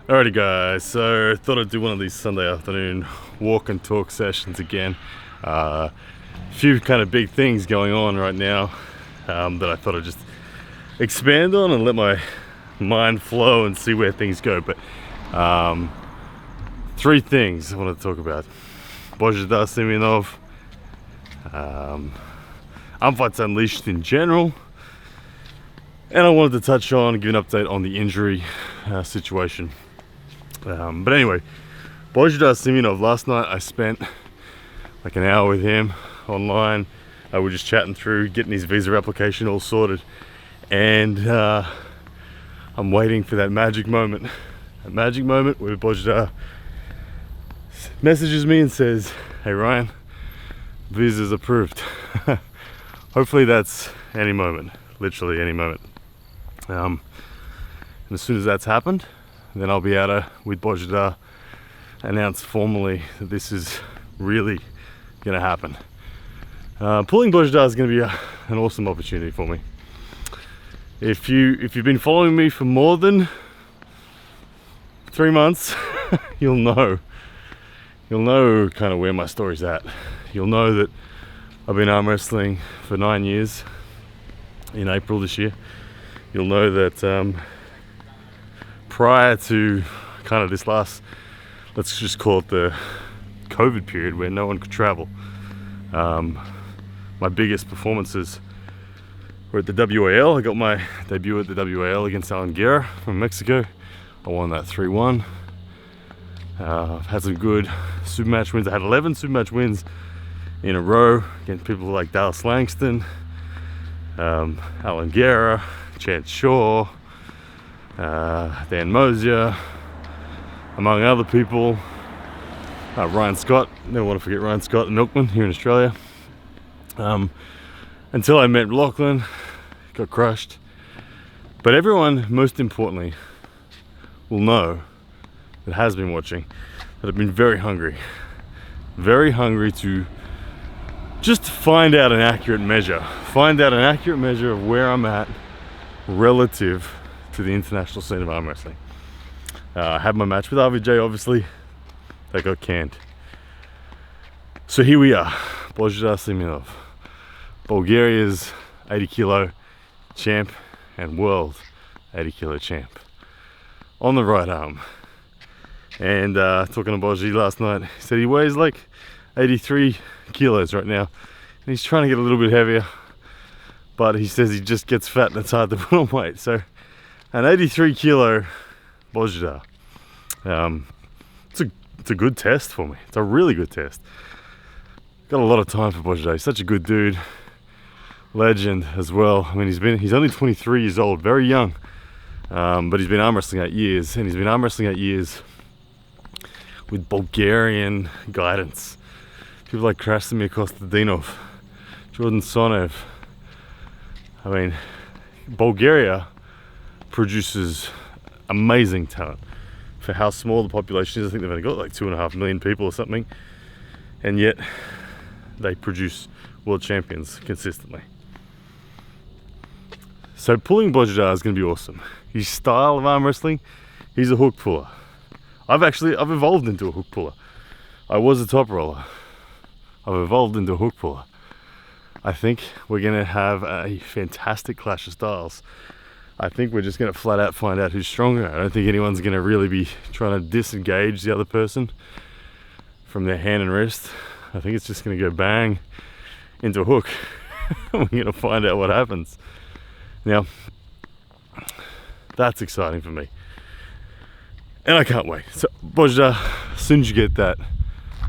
Alrighty guys, so I thought I'd do one of these Sunday afternoon walk and talk sessions again. A few kind of big things going on right now that I thought I'd just expand on and let my mind flow and see where things go. But three things I wanted to talk about: Bozhidar Simeonov, Armfights Unleashed in general, and I wanted to touch on, give an update on the injury situation. But anyway, Bozhidar Simeonov, last night I spent like an hour with him online. We were just chatting through, getting his visa application all sorted, and I'm waiting for that magic moment. That magic moment where Bozhidar messages me and says, "Hey Ryan, visa's approved." Hopefully that's any moment, literally any moment. And as soon as that's happened, then I'll be able to, with Bozhidar, announce formally that this is really going to happen. Pulling Bozhidar is going to be an awesome opportunity for me. If you've been following me for more than 3 months, you'll know kind of where my story's at. You'll know that I've been arm wrestling for 9 years in April this year. You'll know that prior to kind of this last, let's just call it the COVID period where no one could travel, my biggest performances were at the WAL. I got my debut at the WAL against Alan Guerra from Mexico. I won that 3-1. I've had some good supermatch wins. I had 11 supermatch wins in a row against people like Dallas Langston, Alan Guerra, Chance Shaw, Dan Mosier, among other people. Ryan Scott, never want to forget Ryan Scott, the milkman here in Australia. Until I met Lachlan, got crushed. But everyone, most importantly, will know, that has been watching, that I've been very hungry to just find out an accurate measure of where I'm at relative to the international scene of arm wrestling. I had my match with RVJ, obviously. That got canned. So here we are, Bozhidar Simeonov, Bulgaria's 80 kilo champ and world 80 kilo champ, on the right arm. And talking to Bozhi last night, he said he weighs like 83 kilos right now, and he's trying to get a little bit heavier, but he says he just gets fat and it's hard to put on weight. So an 83 kilo Bozhidar, it's a good test for me. It's a really good test. Got a lot of time for Bozhidar. He's such a good dude, legend as well. I mean, he's only 23 years old, very young, but he's been arm wrestling 8 years, and he's been arm wrestling 8 years with Bulgarian guidance. People like Krasimir Kostadinov, Jordan Sonev. I mean, Bulgaria produces amazing talent for how small the population is. I think they've only got like 2.5 million people or something, and yet they produce world champions consistently. So pulling Bozhidar is going to be awesome. His style of arm wrestling, he's a hook puller. I've evolved into a hook puller. I was a top roller. I've evolved into a hook puller. I think we're going to have a fantastic clash of styles. I think we're just going to flat out find out who's stronger. I don't think anyone's going to really be trying to disengage the other person from their hand and wrist. I think it's just going to go bang into a hook. We're going to find out what happens. Now, that's exciting for me. And I can't wait. So, Bozhidar, as soon as you get that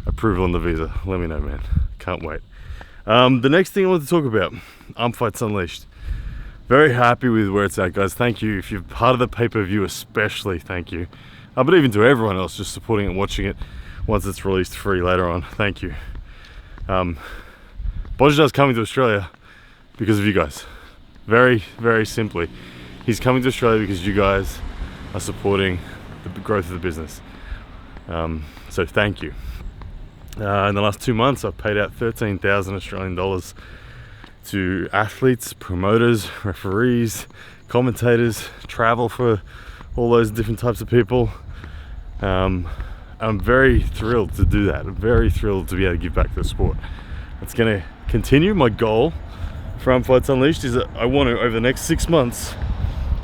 approval on the visa, let me know, man. Can't wait. The next thing I want to talk about, Armfights Unleashed. Very happy with where it's at, guys. Thank you. If you're part of the pay-per-view especially, thank you. But even to everyone else just supporting and watching it once it's released free later on, thank you. Bozhidar's coming to Australia because of you guys. Very, very simply. He's coming to Australia because you guys are supporting the growth of the business. So thank you. In the last 2 months, I've paid out 13,000 Australian dollars to athletes, promoters, referees, commentators, travel for all those different types of people. I'm very thrilled to do that. I'm very thrilled to be able to give back to the sport. It's going to continue. My goal for Armfights Unleashed is that I want to, over the next 6 months,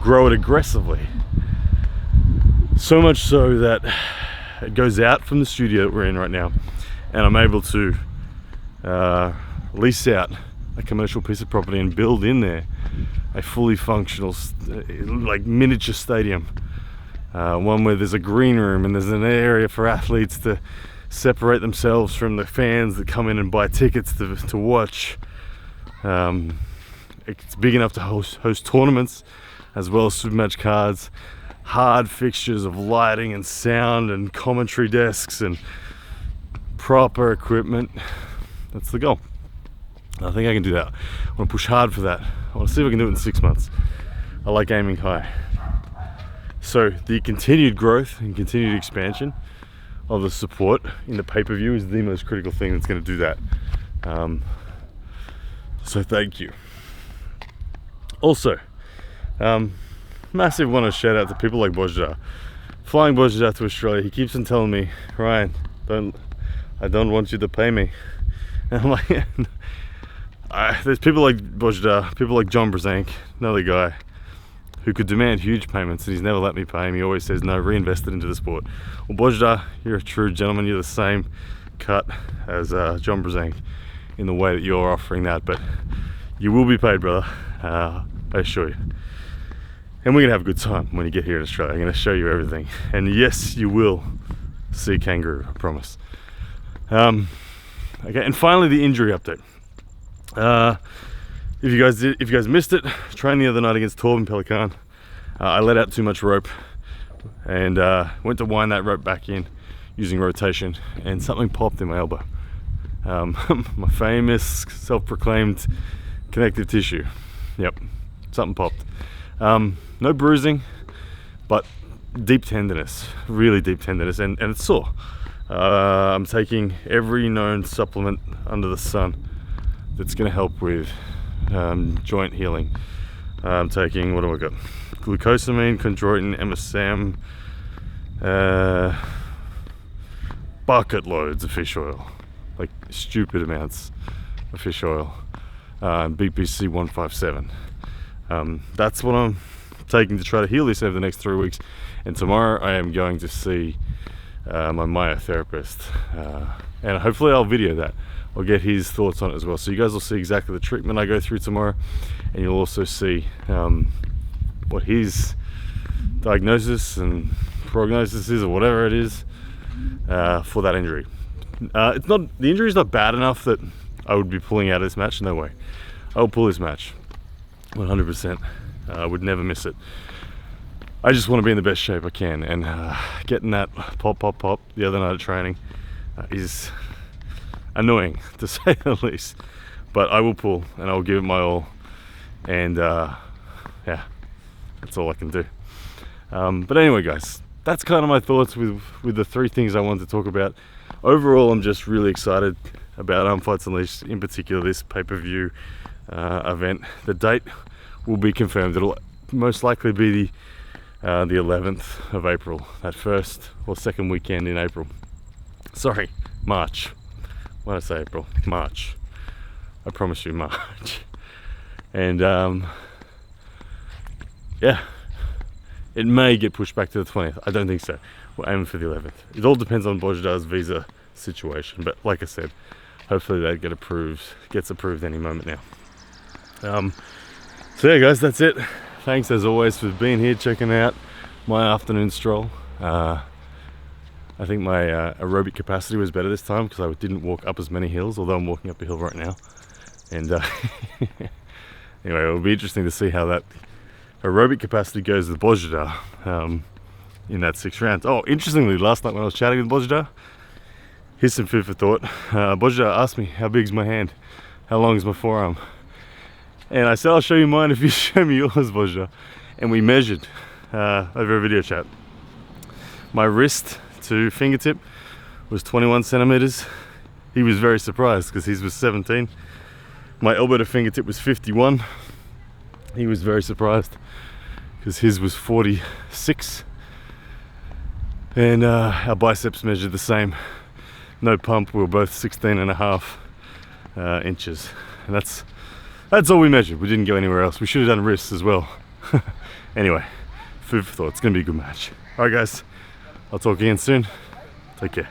grow it aggressively. So much so that it goes out from the studio that we're in right now, and I'm able to lease out a commercial piece of property and build in there a fully functional, like miniature stadium. One where there's a green room and there's an area for athletes to separate themselves from the fans that come in and buy tickets to watch. It's big enough to host tournaments as well as super match cards, hard fixtures of lighting and sound and commentary desks and proper equipment. That's the goal. I think I can do that. I want to push hard for that. I want to see if I can do it in 6 months. I like aiming high. So the continued growth and continued expansion of the support in the pay-per-view is the most critical thing that's going to do that. So thank you. Also, massive want to shout out to people like Bozhidar. Flying Bozhidar to Australia, he keeps on telling me, Ryan, I don't want you to pay me. And I'm like, there's people like Bozhidar, people like John Brazank, another guy who could demand huge payments, and he's never let me pay him. He always says, no, reinvest it into the sport. Well, Bozhidar, you're a true gentleman. You're the same cut as John Brazank in the way that you're offering that, but you will be paid, brother. I assure you. And we're gonna have a good time when you get here in Australia. I'm gonna show you everything. And yes, you will see kangaroo, I promise. Okay, and finally the injury update. If you guys missed it, trained the other night against Torben Pelikan. I let out too much rope and went to wind that rope back in using rotation, and something popped in my elbow. My famous self-proclaimed connective tissue. Yep, something popped. No bruising, but deep tenderness, really deep tenderness, and it's sore. I'm taking every known supplement under the sun that's going to help with joint healing. I'm taking, what do I got? Glucosamine, chondroitin, MSM, bucket loads of fish oil, like stupid amounts of fish oil, BPC 157. That's what I'm taking to try to heal this over the next 3 weeks. And tomorrow I am going to see my myotherapist, and hopefully I'll video that. I'll get his thoughts on it as well, so you guys will see exactly the treatment I go through tomorrow, and you'll also see what his diagnosis and prognosis is, or whatever it is, for that injury. The injury is not bad enough that I would be pulling out of this match. No way. I will pull this match 100%. I would never miss it. I just want to be in the best shape I can, and getting that pop the other night at training is annoying, to say the least. But I will pull, and I will give it my all, and yeah, that's all I can do. But anyway, guys, that's kind of my thoughts with the 3 things I wanted to talk about. Overall, I'm just really excited about Armfights Unleashed, in particular this pay-per-view event. The date will be confirmed. It'll most likely be the 11th of April, that first or second weekend in April. Sorry, March. When I say April, March. I promise you, March. And yeah, it may get pushed back to the 20th. I don't think so. We're aiming for the 11th. It all depends on Bozhidar's visa situation, but like I said, hopefully that gets approved any moment now. So yeah, guys, that's it. Thanks as always for being here, checking out my afternoon stroll. I think my aerobic capacity was better this time because I didn't walk up as many hills, although I'm walking up a hill right now. And anyway, it'll be interesting to see how that aerobic capacity goes with Bozhidar in that 6th round. Oh, interestingly, last night when I was chatting with Bozhidar, here's some food for thought. Bozhidar asked me, how big's my hand? How long is my forearm? And I said, I'll show you mine if you show me yours, Bozhidar. And we measured over a video chat. My wrist to fingertip was 21 centimeters. He was very surprised because his was 17. My elbow to fingertip was 51. He was very surprised because his was 46, and our biceps measured the same. No pump. We were both 16.5 inches, and that's all we measured. We didn't go anywhere else. We should have done wrists as well. Anyway, food for thought. It's gonna be a good match. All right, guys. I'll talk again soon. Take care.